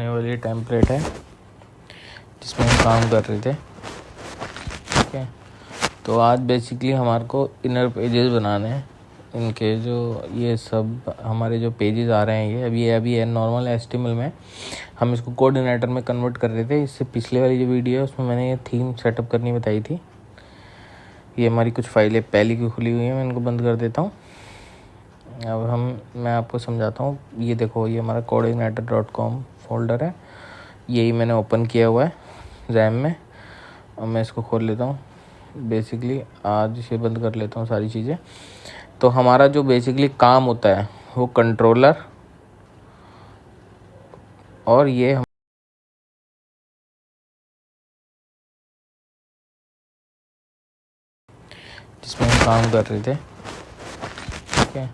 वाली टेम्पलेट है जिसमें हम काम कर रहे थे। ठीक है, तो आज बेसिकली हमारे को इनर पेजेस बनाने हैं। इनके जो ये सब हमारे जो पेजेस आ रहे हैं ये अभी है नॉर्मल HTML में। हम इसको कोऑर्डिनेटर में कन्वर्ट कर रहे थे। इससे पिछले वाली जो वीडियो है उसमें मैंने ये थीम सेटअप करनी बताई थी। ये हमारी कुछ फाइलें पहले की खुली हुई हैं, मैं इनको बंद कर देता हूँ। अब मैं आपको समझाता हूँ। ये देखो, ये हमारा coordinator.com फोल्डर है। यही मैंने ओपन किया हुआ है रैम में। और मैं इसको खोल लेता हूँ। बेसिकली आज इसे बंद कर लेता हूँ सारी चीज़ें। तो हमारा जो बेसिकली काम होता है वो कंट्रोलर और ये जिसमें हम काम कर रहे थे। ठीक है,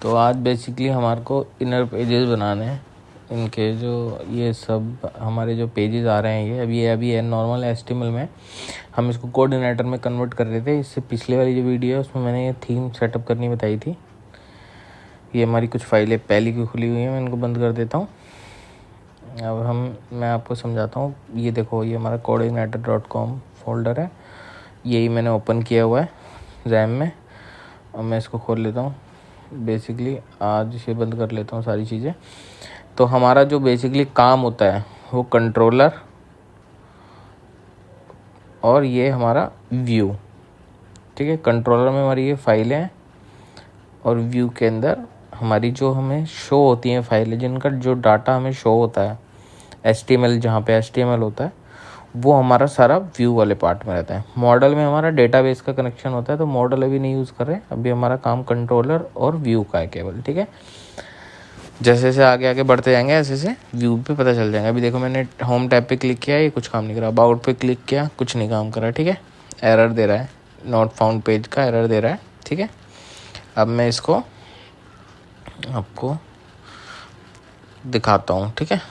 तो आज बेसिकली हमारे को इनर पेजेस बनाने हैं। इनके जो ये सब हमारे जो पेजेस आ रहे हैं ये अभी है नॉर्मल HTML में। हम इसको कोऑर्डिनेटर में कन्वर्ट कर रहे थे। इससे पिछले वाली जो वीडियो है उसमें मैंने ये थीम सेटअप करनी बताई थी। ये हमारी कुछ फाइलें पहले की खुली हुई हैं, मैं इनको बंद कर देता हूँ। अब मैं आपको समझाता हूँ। ये देखो, ये हमारा coordinator.com फोल्डर है। यही मैंने ओपन किया हुआ है रैम में। और मैं इसको खोल लेता हूँ। बेसिकली आज इसे बंद कर लेता हूँ सारी चीज़ें। तो हमारा जो बेसिकली काम होता है वो कंट्रोलर और ये हमारा व्यू। ठीक है, कंट्रोलर में हमारी ये फाइलें हैं और व्यू के अंदर हमारी जो हमें शो होती हैं फाइलें, जिनका जो डाटा हमें शो होता है HTML, जहाँ पे HTML होता है वो हमारा सारा व्यू वाले पार्ट में रहता है। मॉडल में हमारा डेटाबेस का कनेक्शन होता है, तो मॉडल अभी नहीं यूज़ कर रहे। अभी हमारा काम कंट्रोलर और व्यू का है केवल। ठीक है, जैसे जैसे आगे आगे बढ़ते जाएंगे ऐसे ऐसे व्यू पे पता चल जाएगा। अभी देखो, मैंने होम टैब पे क्लिक किया, ये कुछ काम नहीं करा। अबाउट पे क्लिक किया, कुछ नहीं काम करा। ठीक है, एरर दे रहा है, नॉट फाउंड पेज का एरर दे रहा है। ठीक है, अब मैं इसको आपको दिखाता हूँ। ठीक है,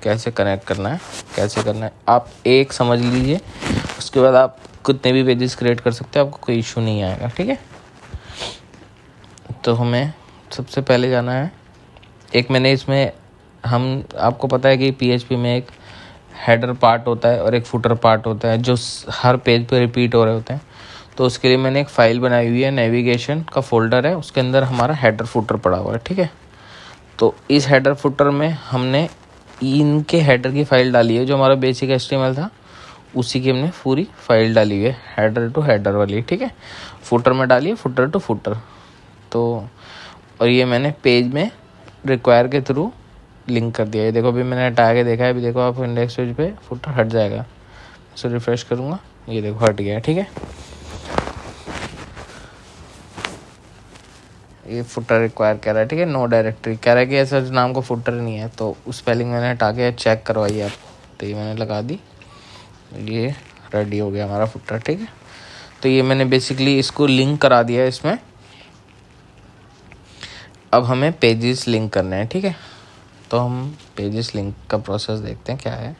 कैसे कनेक्ट करना है, कैसे करना है आप एक समझ लीजिए। उसके बाद आप कितने भी पेजेस क्रिएट कर सकते हैं, आपको कोई इशू नहीं आएगा। ठीक है, तो हमें सबसे पहले जाना है। एक मैंने इसमें आपको पता है कि PHP में एक हेडर पार्ट होता है और एक फुटर पार्ट होता है जो हर पेज पे रिपीट हो रहे होते हैं। तो उसके लिए मैंने एक फ़ाइल बनाई हुई है, नेविगेशन का फोल्डर है, उसके अंदर हमारा हेडर फुटर पड़ा हुआ है। ठीक है, तो इस हेडर फुटर में हमने इनके हेडर की फ़ाइल डाली है। जो हमारा बेसिक HTML था उसी की हमने पूरी फाइल डाली हुई है, हेडर टू हेडर वाली। ठीक है, फुटर में डाली है, फुटर टू फुटर। तो और ये मैंने पेज में रिक्वायर के थ्रू लिंक कर दिया है। देखो, अभी मैंने हटा के देखा है। अभी देखो, आप इंडेक्स पेज पे फुटर हट जाएगा। इसे रिफ्रेश करूँगा, ये देखो हट गया है। ठीक है, ये फुटर रिक्वायर कह रहा है। ठीक है, नो डायरेक्टरी कह रहा है कि ऐसा नाम का फुटर नहीं है। तो उस स्पेलिंग मैंने हटा के चेक करवाई है आप। तो ये मैंने लगा दी, ये रेडी हो गया हमारा फुटर। ठीक है, तो ये मैंने बेसिकली इसको लिंक करा दिया है इसमें। अब हमें पेजेस लिंक करने हैं। ठीक है, तो हम पेजेस लिंक का प्रोसेस देखते हैं क्या है।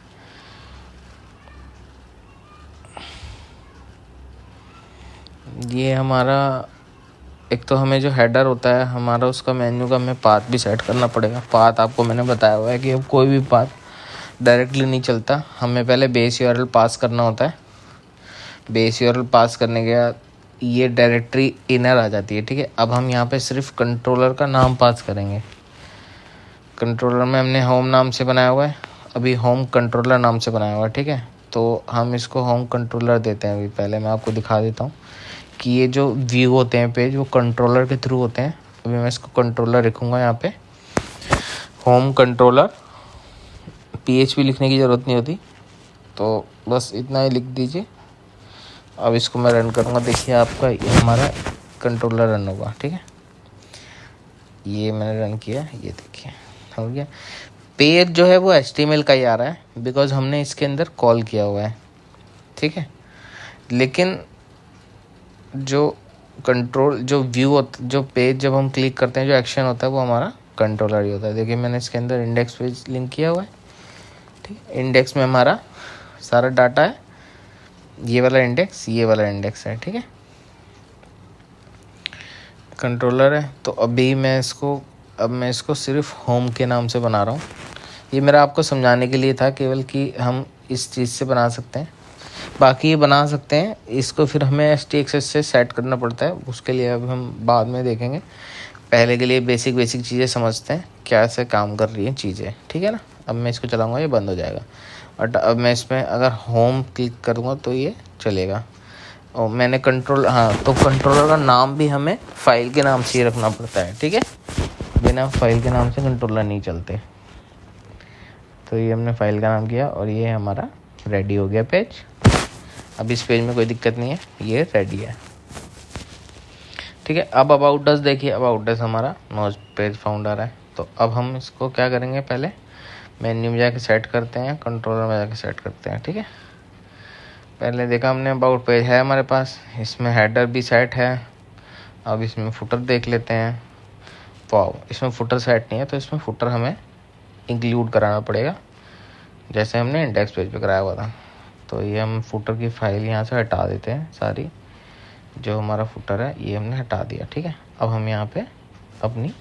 ये हमारा एक तो हमें जो हेडर होता है हमारा, उसका मेन्यू का हमें पाथ भी सेट करना पड़ेगा। पाथ आपको मैंने बताया हुआ है कि अब कोई भी पाथ डायरेक्टली नहीं चलता, हमें पहले बेस URL पास करना होता है। बेस URL पास करने के बाद ये डायरेक्टरी इनर आ जाती है। ठीक है, अब हम यहाँ पे सिर्फ कंट्रोलर का नाम पास करेंगे। कंट्रोलर में हमने होम नाम से बनाया हुआ है, अभी होम कंट्रोलर नाम से बनाया हुआ है। ठीक है, तो हम इसको होम कंट्रोलर देते हैं। अभी पहले मैं आपको दिखा देता हूँ कि ये जो व्यू होते हैं पेज, वो कंट्रोलर के थ्रू होते हैं। अभी मैं इसको कंट्रोलर लिखूँगा यहाँ पे, होम कंट्रोलर। PHP लिखने की ज़रूरत नहीं होती, तो बस इतना ही लिख दीजिए। अब इसको मैं रन करूँगा, देखिए आपका ये हमारा कंट्रोलर रन होगा। ठीक है, ये मैंने रन किया, ये देखिए हो गया। पेज जो है वो HTML का ही आ रहा है, बिकॉज हमने इसके अंदर कॉल किया हुआ है। ठीक है, लेकिन जो व्यू जो पेज जब हम क्लिक करते हैं, जो एक्शन होता है वो हमारा कंट्रोलर ही होता है। देखिए, मैंने इसके अंदर इंडेक्स पेज लिंक किया हुआ है। ठीक है, इंडेक्स में हमारा सारा डाटा है, ये वाला इंडेक्स, ये वाला इंडेक्स है। ठीक है, कंट्रोलर है। तो अब मैं इसको सिर्फ होम के नाम से बना रहा हूँ। ये मेरा आपको समझाने के लिए था केवल कि हम इस चीज़ से बना सकते हैं। बाकी ये बना सकते हैं, इसको फिर हमें STXS से सेट करना पड़ता है, उसके लिए अब हम बाद में देखेंगे। पहले के लिए बेसिक चीज़ें समझते हैं, क्या से काम कर रही हैं चीज़ें, ठीक है ना। अब मैं इसको चलाऊँगा, ये बंद हो जाएगा। और अब मैं इसमें अगर होम क्लिक करूँगा तो ये चलेगा। और मैंने तो कंट्रोलर का नाम भी हमें फाइल के नाम से ही रखना पड़ता है, ठीक है। बिना फाइल के नाम से कंट्रोलर नहीं चलते। तो ये हमने फाइल का नाम किया और ये हमारा रेडी हो गया पेज। अब इस पेज में कोई दिक्कत नहीं है, ये रेडी है, ठीक है। अब अबाउट अस देखिए, अबाउट अस हमारा नो पेज फाउंड आ रहा है। तो अब हम इसको क्या करेंगे, पहले मेन्यू में जाके सेट करते हैं, कंट्रोलर में जाके सेट करते हैं, ठीक है। पहले देखा हमने अबाउट पेज है हमारे पास, इसमें हेडर भी सेट है। अब इसमें फुटर देख लेते हैं। वाओ, इसमें फुटर सेट नहीं है, तो इसमें फुटर हमें इंक्लूड कराना पड़ेगा, जैसे हमने इंडेक्स पेज पे कराया हुआ था। तो ये हम फुटर की फाइल यहाँ से हटा देते हैं, सारी जो हमारा फुटर है ये हमने हटा दिया, ठीक है। अब हम यहाँ पे अपनी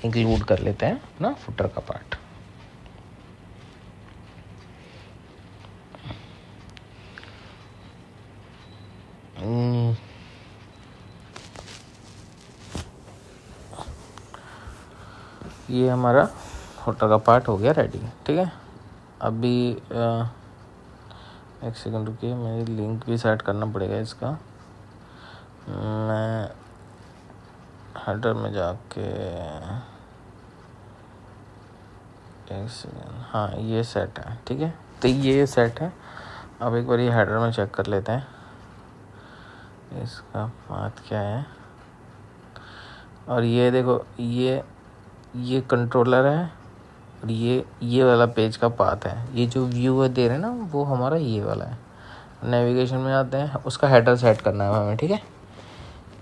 इंक्लूड कर लेते हैं अपना फुटर का पार्ट। ये हमारा फुटर का पार्ट हो गया रेडी, ठीक है। अभी एक सेकंड रुकिए, मुझे लिंक भी सेट करना पड़ेगा इसका। मैं हेडर में जाके एक सेकंड, हाँ ये सेट है, ठीक है। तो ये सेट है। अब एक बार ये हेडर में चेक कर लेते हैं इसका पाथ क्या है। और ये देखो, ये कंट्रोलर है और ये वाला पेज का पाथ है। ये जो व्यू है दे रहे हैं ना, वो हमारा ये वाला है। नेविगेशन में आते हैं, उसका हेडर सेट करना है हमें, ठीक है।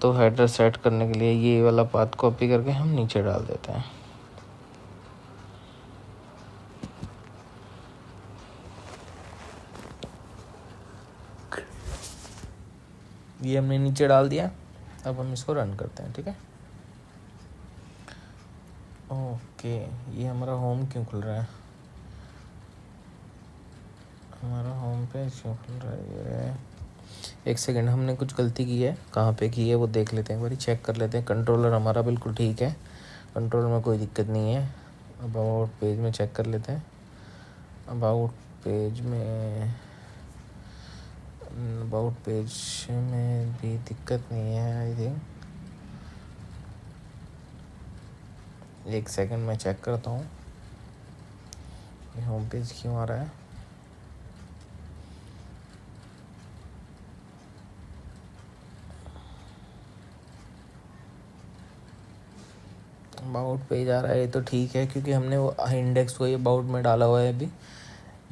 तो हेडर सेट करने के लिए ये वाला पाथ कॉपी करके हम नीचे डाल देते हैं। ये हमने नीचे डाल दिया। अब हम इसको रन करते हैं, ठीक है। ओके, ये हमारा होम क्यों खुल रहा है, हमारा होम पेज क्यों खुल रहा है। ये एक सेकंड, हमने कुछ गलती की है, कहाँ पे की है वो देख लेते हैं, एक बार चेक कर लेते हैं। कंट्रोलर हमारा बिल्कुल ठीक है, कंट्रोलर में कोई दिक्कत नहीं है। अबाउट पेज में चेक कर लेते हैं। अबाउट पेज में भी दिक्कत नहीं है आई थिंक। एक सेकंड में चेक करता हूँ ये होम पेज क्यों आ रहा है। अबाउट पेज आ रहा है, ये तो ठीक है, क्योंकि हमने वो इंडेक्स को ये अबाउट में डाला हुआ है अभी।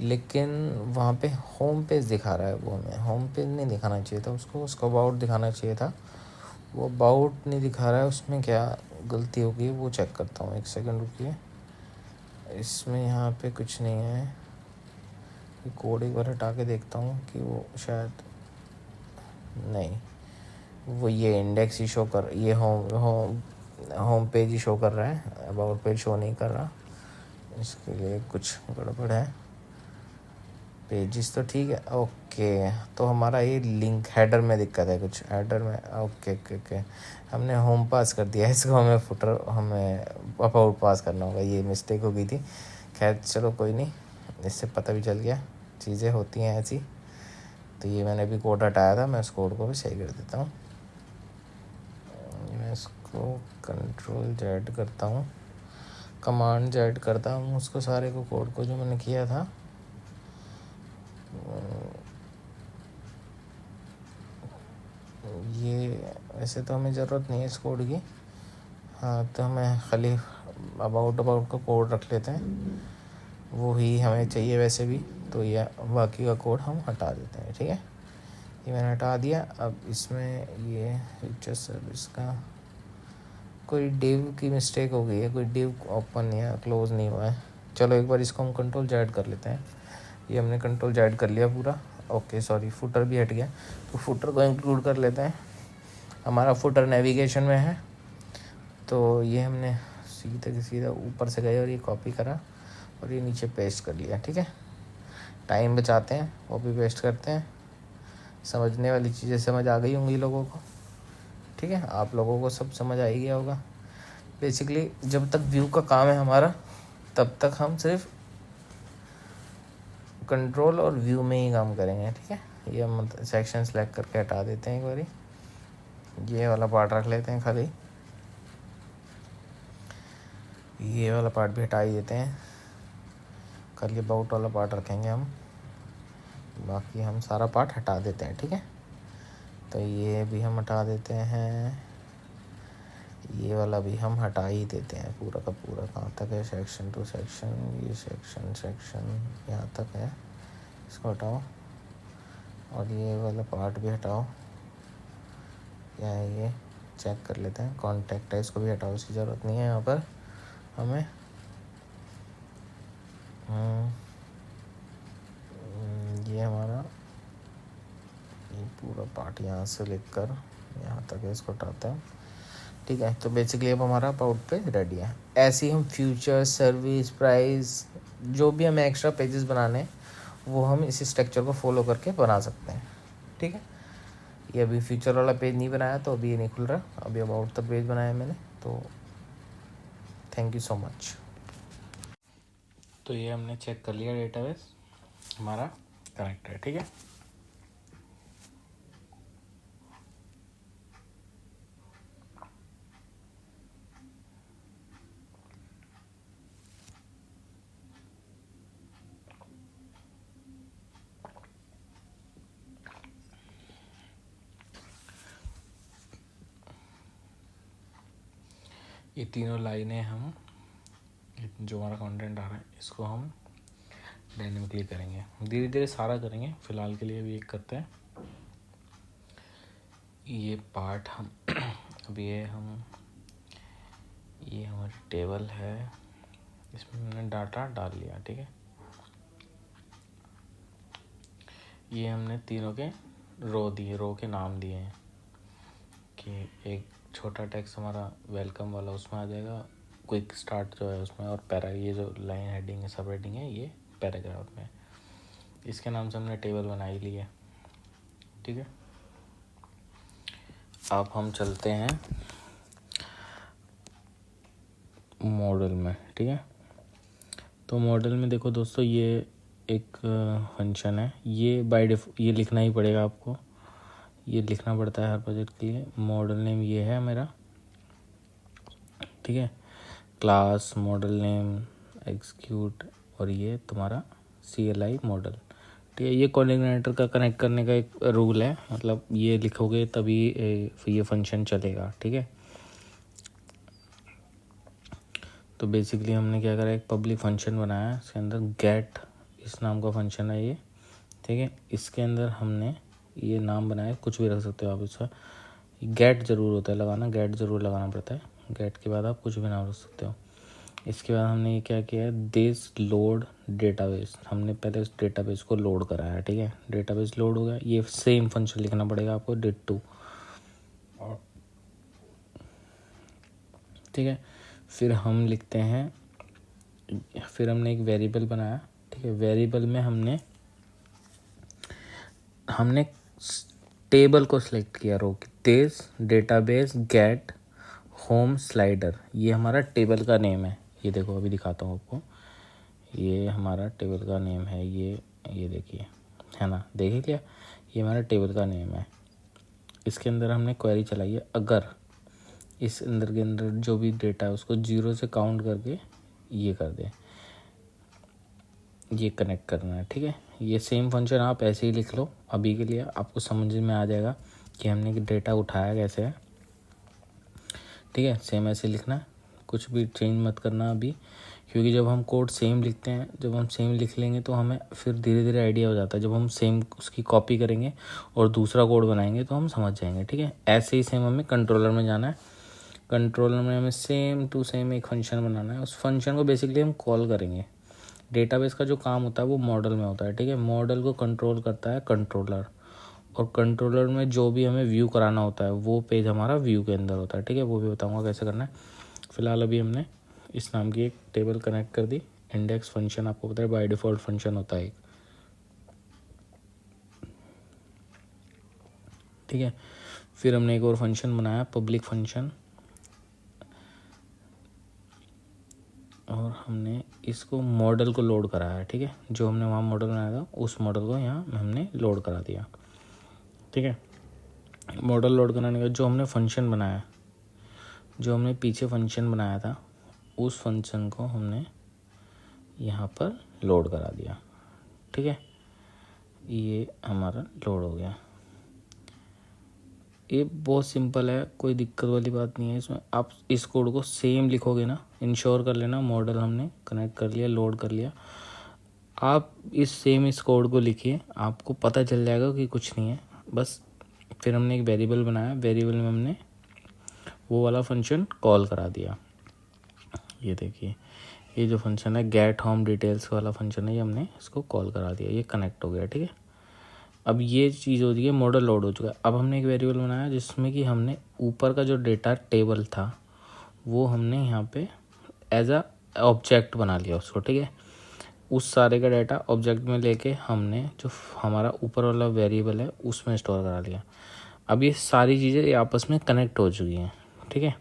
लेकिन वहाँ पे होम पेज दिखा रहा है, वो हमें होम पेज नहीं दिखाना चाहिए था, उसको अबाउट दिखाना चाहिए था। वो अबाउट नहीं दिखा रहा है, उसमें क्या गलती हो गई वो चेक करता हूँ, एक सेकंड रुकिए। इसमें यहाँ पे कुछ नहीं है, ये कोड एक बार हटा के देखता हूँ कि वो शायद नहीं, वो ये इंडेक्स ही शो कर, ये होम पेज ही शो कर रहा है, अबाउट पेज शो नहीं कर रहा। इसके लिए कुछ गड़बड़ है। पेजिस तो ठीक है, ओके। तो हमारा ये लिंक हेडर में दिक्कत है, कुछ हेडर में, ओके ओके ओके। हमने होम पास कर दिया है इसको, हमें अबाउट पास करना होगा, ये मिस्टेक हो गई थी। खैर चलो कोई नहीं, इससे पता भी चल गया, चीज़ें होती हैं ऐसी। तो ये मैंने अभी कोड हटाया था, मैं उस कोड को भी सही कर देता हूँ। मैं इसको कंट्रोल जेड करता हूँ, कमांड जेड करता हूँ उसको, सारे को कोड को जो मैंने किया था। ये वैसे तो हमें ज़रूरत नहीं है इस कोड की, हाँ तो हमें खाली अबाउट का कोड रख लेते हैं, वो ही हमें चाहिए वैसे भी। तो ये बाकी का कोड हम हटा देते हैं, ठीक है। ये मैंने हटा दिया। अब इसमें ये फीचर सर्विस का कोई डिव की मिस्टेक हो गई है, कोई डिव ओपन या क्लोज नहीं हुआ है। चलो एक बार इसको हम कंट्रोल जेड कर लेते हैं। ये हमने कंट्रोल जेड कर लिया पूरा, ओके सॉरी फुटर भी हट गया। तो फुटर को इंक्लूड कर लेते हैं, हमारा फुटर नेविगेशन में है। तो ये हमने सीधा ऊपर से गए और ये कॉपी करा और ये नीचे पेस्ट कर लिया। ठीक है, टाइम बचाते हैं, वो भी पेस्ट करते हैं। समझने वाली चीज़ें समझ आ गई होंगी लोगों को। ठीक है, आप लोगों को सब समझ आ ही गया होगा। बेसिकली जब तक व्यू का काम है हमारा, तब तक हम सिर्फ कंट्रोल और व्यू में ही काम करेंगे। ठीक है, ये हम सेक्शन सेलेक्ट करके हटा देते हैं एक बारी। ये वाला पार्ट रख लेते हैं खाली, ये वाला पार्ट भी हटा ही देते हैं। खाली अबाउट वाला पार्ट रखेंगे हम, बाकी हम सारा पार्ट हटा देते हैं। ठीक है, तो ये भी हम हटा देते हैं, ये वाला भी हम हटा ही देते हैं। पूरा का पूरा कहाँ तक है, सेक्शन टू सेक्शन, ये सेक्शन यहाँ तक है, इसको हटाओ। और ये वाला पार्ट भी हटाओ। क्या है ये, चेक कर लेते हैं। कॉन्टैक्ट है, इसको भी हटाओ, इसकी ज़रूरत नहीं है यहाँ पर हमें। ये हमारा ये पूरा पार्ट यहाँ से लेकर यहाँ तक है, इसको हटाते हैं। ठीक है, तो बेसिकली अब हमारा अबाउट पेज रेडी है। ऐसे ही हम फ्यूचर, सर्विस, प्राइस, जो भी हमें एक्स्ट्रा पेजेस बनाने हैं वो हम इस स्ट्रक्चर को फॉलो करके बना सकते हैं। ठीक है, ये अभी फ्यूचर वाला पेज नहीं बनाया तो अभी ये नहीं खुल रहा, अभी अबाउट द पेज बनाया मैंने। तो थैंक यू सो मच। तो ये हमने चेक कर लिया, डेटाबेस हमारा कनेक्ट है। ठीक है, ये तीनों लाइनें हम जो हमारा कंटेंट आ रहा है इसको हम डायनेमिकली करेंगे, धीरे धीरे सारा करेंगे। फिलहाल के लिए अभी एक करते हैं ये पार्ट हम अभी ये हमारी टेबल है, इसमें हमने डाटा डाल लिया। ठीक है, ये हमने तीनों के रो दिए, रो के नाम दिए हैं कि एक छोटा टेक्स्ट हमारा वेलकम वाला उसमें आ जाएगा, क्विक स्टार्ट जो है उसमें, और पैरा, ये जो लाइन हेडिंग है, सब हेडिंग है, ये पैराग्राफ में। इसके नाम से हमने टेबल बना ही ली है। ठीक है, अब हम चलते हैं मॉडल में। ठीक है, तो मॉडल में देखो दोस्तों, ये एक फंक्शन है, ये ये लिखना ही पड़ेगा आपको, ये लिखना पड़ता है हर प्रोजेक्ट के लिए। मॉडल नेम ये है मेरा। ठीक है, क्लास मॉडल नेम एग्जीक्यूट, और ये तुम्हारा CLI मॉडल। ठीक है, ये कोऑर्डिनेटर का कनेक्ट करने का एक रूल है, मतलब ये लिखोगे तभी ये फंक्शन चलेगा। ठीक है, तो बेसिकली हमने क्या करा, एक पब्लिक फंक्शन बनाया, इसके अंदर गेट इस नाम का फंक्शन है ये। ठीक है, इसके अंदर हमने ये नाम बनाया, कुछ भी रख सकते हो आप इसका, गेट ज़रूर होता है लगाना, गेट ज़रूर लगाना पड़ता है। गेट के बाद आप कुछ भी नाम रख सकते हो। इसके बाद हमने ये क्या किया है, दिस लोड डेटाबेस, हमने पहले उस डेटाबेस को लोड कराया। ठीक है, डेटाबेस लोड हो गया, ये सेम फंक्शन लिखना पड़ेगा आपको, डिट2। ठीक है, फिर हम लिखते हैं, फिर हमने एक वेरिएबल बनाया। ठीक है, वेरिएबल में हमने टेबल को सिलेक्ट किया, रो की, this database get home slider, ये हमारा टेबल का नेम है। ये देखो, अभी दिखाता हूँ आपको, ये हमारा टेबल का नेम है, ये देखिए, है ना, देख लिया, ये हमारा टेबल का नेम है। इसके अंदर हमने क्वेरी चलाई है, अगर इस अंदर के अंदर जो भी डेटा है उसको 0 से काउंट करके ये कर दे, ये कनेक्ट करना है। ठीक है, ये सेम फंक्शन आप ऐसे ही लिख लो, अभी के लिए आपको समझ में आ जाएगा कि हमने डेटा उठाया कैसे है। ठीक है, सेम ऐसे लिखना है, कुछ भी चेंज मत करना अभी, क्योंकि जब हम कोड सेम लिखते हैं, जब हम सेम लिख लेंगे तो हमें फिर धीरे धीरे आइडिया हो जाता है। जब हम सेम उसकी कॉपी करेंगे और दूसरा कोड बनाएंगे तो हम समझ जाएंगे। ठीक है, ऐसे ही सेम हमें कंट्रोलर में जाना है, कंट्रोलर में हमें सेम टू सेम एक फंक्शन बनाना है। उस फंक्शन को बेसिकली हम कॉल करेंगे। डेटाबेस का जो काम होता है वो मॉडल में होता है। ठीक है, मॉडल को कंट्रोल करता है कंट्रोलर, और कंट्रोलर में जो भी हमें व्यू कराना होता है वो पेज हमारा व्यू के अंदर होता है। ठीक है, वो भी बताऊंगा कैसे करना है। फिलहाल अभी हमने इस नाम की एक टेबल कनेक्ट कर दी, इंडेक्स फंक्शन आपको पता है बाय डिफ़ॉल्ट फंक्शन होता है एक, ठीक है। फिर हमने एक और फंक्शन बनाया पब्लिक फंक्शन, और हमने इसको मॉडल को लोड कराया, ठीक है। जो हमने वहाँ मॉडल बनाया था उस मॉडल को यहाँ हमने लोड करा दिया, ठीक है। मॉडल लोड कराने के बाद जो हमने फंक्शन बनाया, जो हमने पीछे फंक्शन बनाया था उस फंक्शन को हमने यहाँ पर लोड करा दिया, ठीक है। ये हमारा लोड हो गया। ये बहुत सिंपल है, कोई दिक्कत वाली बात नहीं है इसमें। आप इस कोड को सेम लिखोगे ना, इंश्योर कर लेना मॉडल हमने कनेक्ट कर लिया, लोड कर लिया, आप इस कोड को लिखिए, आपको पता चल जाएगा कि कुछ नहीं है बस। फिर हमने एक वेरिएबल बनाया, वेरिएबल में हमने वो वाला फंक्शन कॉल करा दिया। ये देखिए, ये जो फंक्शन है गेट होम डिटेल्स वाला फंक्शन है, ये हमने इसको कॉल करा दिया, ये कनेक्ट हो गया, ठीक है। अब ये चीज़ हो गई है, मॉडल लोड हो चुका है। अब हमने एक वेरिएबल बनाया जिसमें कि हमने ऊपर का जो डेटा टेबल था वो हमने यहाँ पे एज अ ऑब्जेक्ट बना लिया उसको, ठीक है। उस सारे का डाटा ऑब्जेक्ट में लेके हमने जो हमारा ऊपर वाला वेरिएबल है उसमें स्टोर करा लिया। अब ये सारी चीज़ें आपस में कनेक्ट हो चुकी हैं, ठीक है।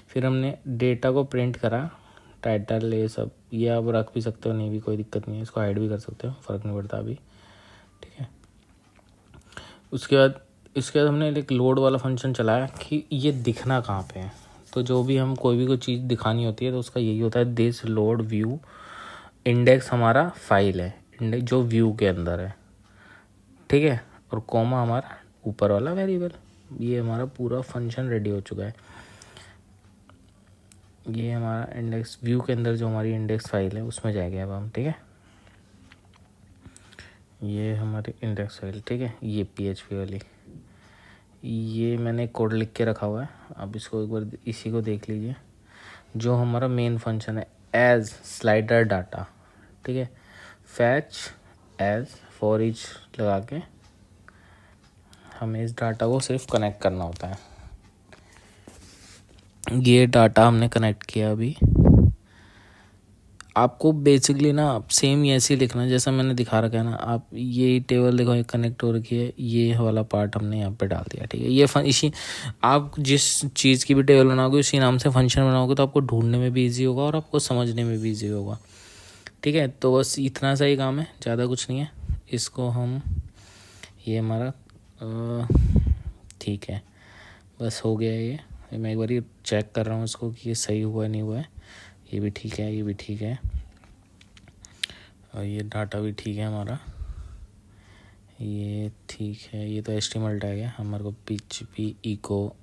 फिर हमने डेटा को प्रिंट करा, टाइटल ये सब, ये आप रख भी सकते हो, नहीं भी कोई दिक्कत नहीं है, इसको हाइड भी कर सकते हो, फ़र्क नहीं पड़ता अभी, ठीक है। इसके बाद हमने एक लोड वाला फंक्शन चलाया कि ये दिखना कहाँ पे है। तो जो भी हम कोई चीज़ दिखानी होती है तो उसका यही होता है, दिस लोड व्यू इंडेक्स हमारा फाइल है, इंडेक्स जो व्यू के अंदर है, ठीक है। और कॉमा हमारा ऊपर वाला वेरिएबल। ये हमारा पूरा फंक्शन रेडी हो चुका है। ये हमारा इंडेक्स व्यू के अंदर जो हमारी इंडेक्स फाइल है उसमें जाएंगे अब हम, ठीक है। ये हमारी इंडेक्स फाइल, ठीक है, ये PHP वाली, ये मैंने कोड लिख के रखा हुआ है। अब इसको एक बार इसी को देख लीजिए। जो हमारा मेन फंक्शन है एज स्लाइडर डाटा, ठीक है, फैच एज फॉर ईच लगा के हमें इस डाटा को सिर्फ कनेक्ट करना होता है। ये डाटा हमने कनेक्ट किया। अभी आपको बेसिकली ना सेम ऐसे ही लिखना है जैसा मैंने दिखा रखा है ना। आप ये टेबल देखो, ये कनेक्ट हो रखी है, ये वाला पार्ट हमने यहाँ पे डाल दिया, ठीक है। ये इसी आप जिस चीज़ की भी टेबल बनाओगे उसी नाम से फंक्शन बनाओगे तो आपको ढूंढने में भी ईजी होगा और आपको समझने में भी ईजी होगा, ठीक है। तो बस इतना सा ही काम है, ज़्यादा कुछ नहीं है। इसको हम ये हमारा ठीक है, बस हो गया है ये। मैं एक बार चेक कर रहा हूँ इसको कि ये सही हुआ नहीं हुआ है। ये भी ठीक है, ये भी ठीक है, और ये डाटा भी ठीक है हमारा, ये ठीक है। ये तो HTML टैग है, हमारे को PHP इको